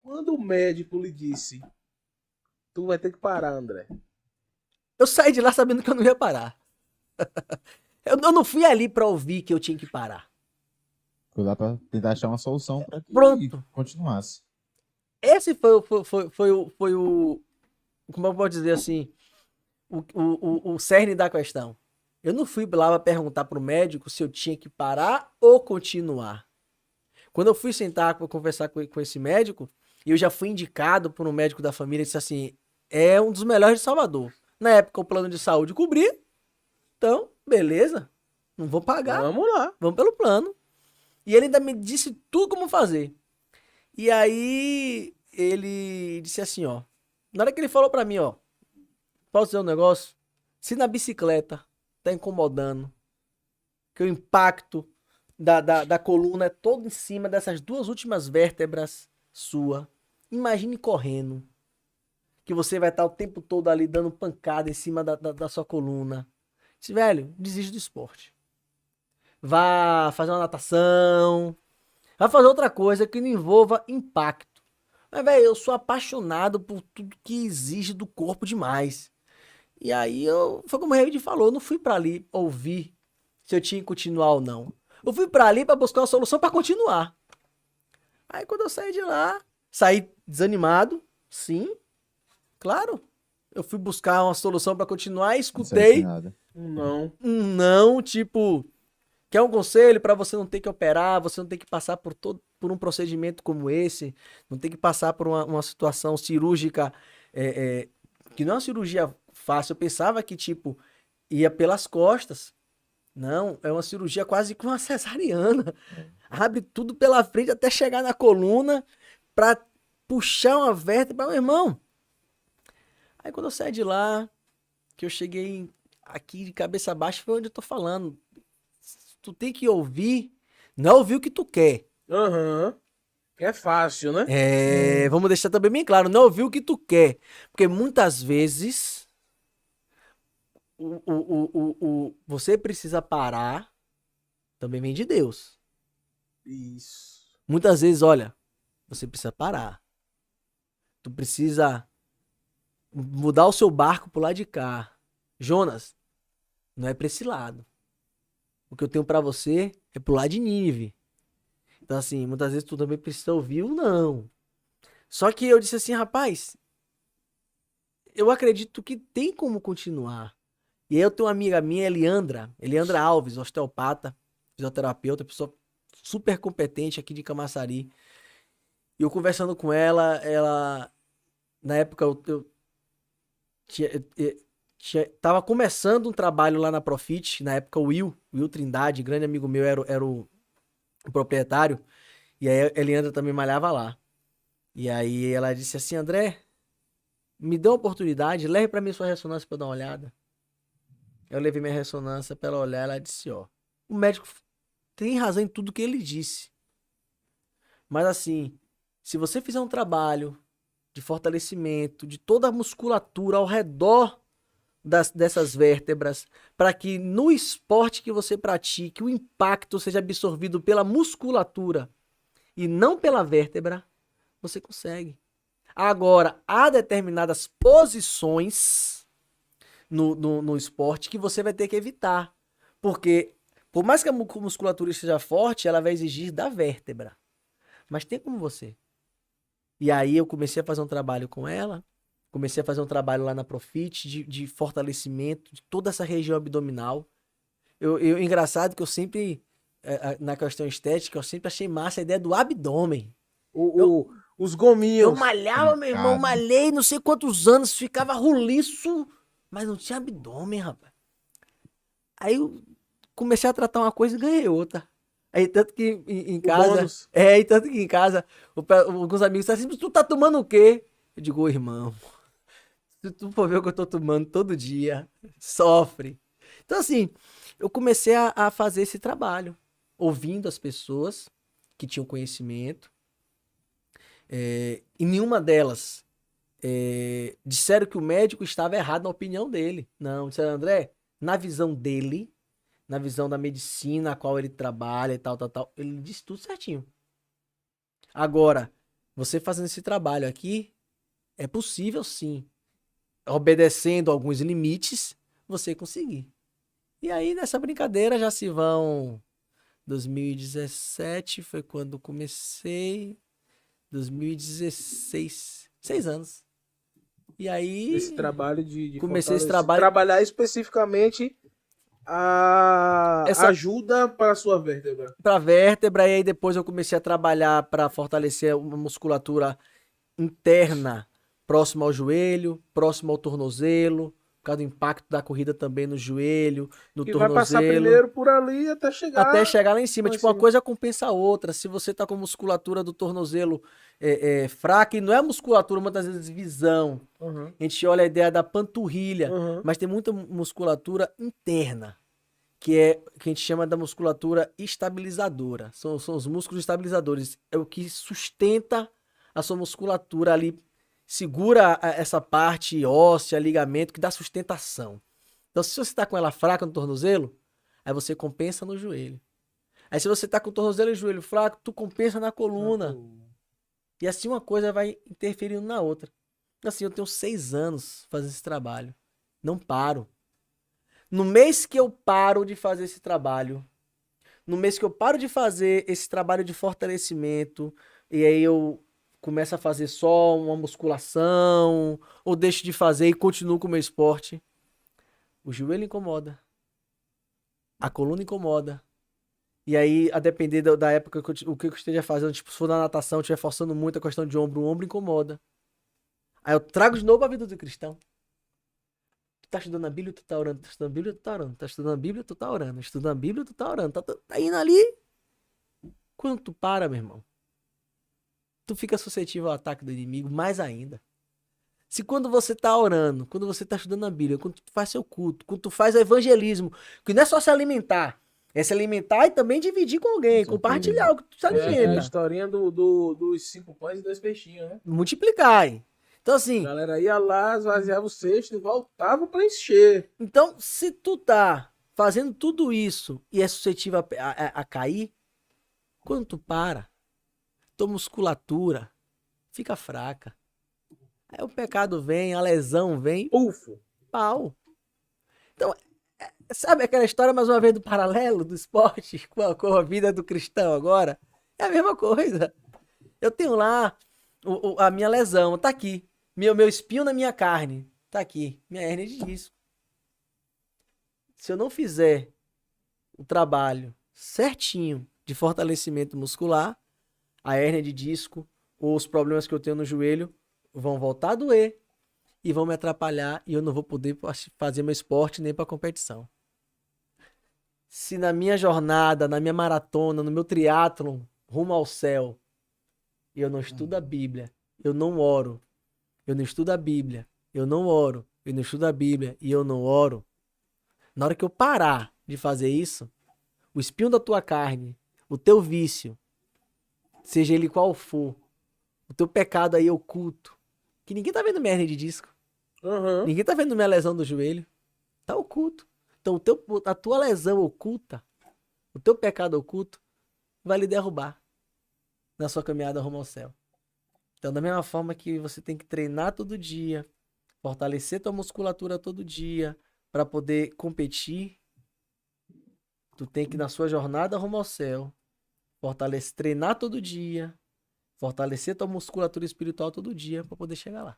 Quando o médico lhe disse, tu vai ter que parar, André. Eu saí de lá sabendo que eu não ia parar. Eu não fui ali pra ouvir que eu tinha que parar. Foi lá para tentar achar uma solução para que Pronto. continuasse. Esse foi o. Como eu posso dizer assim? O cerne da questão. Eu não fui lá pra perguntar pro médico se eu tinha que parar ou continuar. Quando eu fui sentar para conversar com esse médico, eu já fui indicado por um médico da família e disse assim: é um dos melhores de Salvador. Na época, o plano de saúde cobria, então, beleza, não vou pagar, Vamos lá. vamos pelo plano. E ele ainda me disse tudo como fazer. E aí, ele disse assim: ó, na hora que ele falou pra mim, ó, posso dizer um negócio? Se na bicicleta tá incomodando, que o impacto da coluna é todo em cima dessas duas últimas vértebras sua. Imagine correndo, que você vai estar o tempo todo ali dando pancada em cima da sua coluna. Disse, velho, desiste do esporte. Vá fazer uma natação, vá fazer outra coisa que não envolva impacto. Mas, velho, eu sou apaixonado por tudo que exige do corpo demais. E aí foi como o David falou, eu não fui pra ali ouvir se eu tinha que continuar ou não. Eu fui pra ali pra buscar uma solução pra continuar. Aí quando eu saí de lá, saí desanimado, sim, claro. Eu fui buscar uma solução pra continuar e Não serve de escutei nada. Não. um não, tipo, quer um conselho pra você não ter que operar, você não ter que passar por um procedimento como esse, não ter que passar por uma situação cirúrgica, é, que não é uma cirurgia fácil. Eu pensava que, tipo, ia pelas costas. Não, é uma cirurgia quase com uma cesariana. Abre tudo pela frente até chegar na coluna pra puxar uma vértebra, meu irmão. Aí quando eu saí de lá, que eu cheguei aqui de cabeça baixa, foi onde eu tô falando. Tu tem que ouvir, não é ouvir o que tu quer. Aham. É fácil, né? É, vamos deixar também bem claro, não é ouvir o que tu quer. Porque muitas vezes você precisa parar, também vem de Deus. Isso. Muitas vezes, olha, você precisa parar. Tu precisa mudar o seu barco pro lado de cá. Jonas, não é pra esse lado. O que eu tenho pra você é pro lado de Nínive. Então, assim, muitas vezes tu também precisa ouvir o não. Só que eu disse assim, rapaz, eu acredito que tem como continuar. E aí eu tenho uma amiga minha, Eliandra Alves, osteopata, fisioterapeuta, pessoa super competente aqui de Camaçari. E eu conversando com ela, na época eu tinha, tava começando um trabalho lá na Profit, na época o Will Trindade, grande amigo meu, era o proprietário, e aí a Eliandra também malhava lá. E aí ela disse assim, André, me dê uma oportunidade, leve pra mim sua ressonância pra eu dar uma olhada. Eu levei minha ressonância pra ela olhar, ela disse, ó, o médico tem razão em tudo que ele disse, mas assim, se você fizer um trabalho de fortalecimento de toda a musculatura ao redor dessas vértebras, para que no esporte que você pratique o impacto seja absorvido pela musculatura e não pela vértebra, você consegue. Agora, há determinadas posições no esporte que você vai ter que evitar. Porque, por mais que a musculatura esteja forte, ela vai exigir da vértebra. Mas tem como você. E aí eu comecei a fazer um trabalho com ela, comecei a fazer um trabalho lá na Profit de fortalecimento de toda essa região abdominal. Engraçado que eu sempre, na questão estética, eu sempre achei massa a ideia do abdômen. Eu, Os eu gominhos. malhava, meu irmão, Trincado. malhei não sei quantos anos, ficava roliço, mas não tinha abdômen, rapaz. Aí eu comecei a tratar uma coisa e ganhei outra. Aí, tanto que em O casa, bônus. e tanto que em casa, alguns amigos disseram assim, tu tá tomando o quê? Eu digo, ô irmão, se tu for ver o que eu tô tomando todo dia, sofre. Então, assim, eu comecei a fazer esse trabalho, ouvindo as pessoas que tinham conhecimento, e nenhuma delas disseram que o médico estava errado na opinião dele. Não, disseram, André, na visão dele, na visão da medicina a qual ele trabalha e tal, tal, tal, ele disse tudo certinho. Agora, Você fazendo esse trabalho aqui, é possível sim, obedecendo alguns limites, você conseguir. E aí, nessa brincadeira, já se vão 2017, foi quando comecei, 2016, 6 anos. E aí, Esse trabalho de comecei esse fortalecer, trabalho, trabalhar especificamente a essa ajuda para a sua vértebra. pra vértebra, e aí depois eu comecei a trabalhar para fortalecer uma musculatura interna, próximo ao joelho, próximo ao tornozelo, por causa do impacto da corrida também no joelho, no Que vai passar tornozelo, primeiro por ali até chegar lá em cima. lá em Tipo, uma cima. coisa compensa a outra. Se você tá com a musculatura do tornozelo fraca, e não é a musculatura, muitas vezes visão. Uhum, A gente olha a ideia da panturrilha, uhum. mas tem muita musculatura interna, que a gente chama da musculatura estabilizadora. São os músculos estabilizadores. É o que sustenta a sua musculatura ali, segura essa parte óssea, ligamento, que dá sustentação. Então, se você está com ela fraca no tornozelo, aí você compensa no joelho. Aí, se você está com o tornozelo e o joelho fraco, tu compensa na coluna. E assim uma coisa vai interferindo na outra. Assim, eu tenho 6 anos fazendo esse trabalho. Não paro. No mês que eu paro de fazer esse trabalho, no mês que eu paro de fazer esse trabalho de fortalecimento, e aí eu começo a fazer só uma musculação, ou deixo de fazer e continuo com o meu esporte, o joelho incomoda, a coluna incomoda. E aí, a depender da época, o que eu esteja fazendo, tipo, se for na natação, eu estiver forçando muito a questão de ombro, o ombro incomoda. Aí eu trago de novo a vida do cristão. Tu tá estudando a Bíblia, tu tá orando. Tá estudando a Bíblia, tu tá orando. Tá estudando a Bíblia, tu tá orando. Estudando a Bíblia, tu tá orando. Tá indo ali. Quando tu para, meu irmão, tu fica suscetível ao ataque do inimigo mais ainda. Se quando você tá orando, quando você tá estudando a Bíblia, quando tu faz seu culto, quando tu faz o evangelismo, que não é só se alimentar, é se alimentar e também dividir com alguém, Com compartilhar certeza. o que tu se É a alimenta. historinha dos 5 pães e 2 peixinhos, né? Multiplicar. Então, A assim, galera ia lá, esvaziava o cesto e voltava para encher. então, se tu tá fazendo tudo isso e é suscetível a cair, quando tu para, tua musculatura fica fraca. Aí o pecado vem, a lesão vem, Pufo. pau. Então, sabe aquela história, mais uma vez, do paralelo do esporte com a vida do cristão agora? É a mesma coisa. Eu tenho lá a minha lesão, tá aqui. Meu espinho na minha carne, tá aqui. Minha hérnia de disco. Se eu não fizer o trabalho certinho de fortalecimento muscular, a hérnia de disco ou os problemas que eu tenho no joelho vão voltar a doer e vão me atrapalhar e eu não vou poder fazer meu esporte nem para competição. Se na minha jornada, na minha maratona, no meu triatlon rumo ao céu, eu não estudo a Bíblia, eu não oro, eu não estudo a Bíblia, eu não oro, eu não estudo a Bíblia e eu não oro, na hora que eu parar de fazer isso, o espinho da tua carne, o teu vício, seja ele qual for, o teu pecado aí oculto, que ninguém tá vendo minha hernia de disco, Uhum. ninguém tá vendo minha lesão do joelho, tá oculto. Então a tua lesão oculta, o teu pecado oculto, vai lhe derrubar na sua caminhada rumo ao céu. Então, da mesma forma que você tem que treinar todo dia, fortalecer tua musculatura todo dia, para poder competir, tu tem que, na sua jornada rumo ao céu, treinar todo dia, fortalecer tua musculatura espiritual todo dia para poder chegar lá.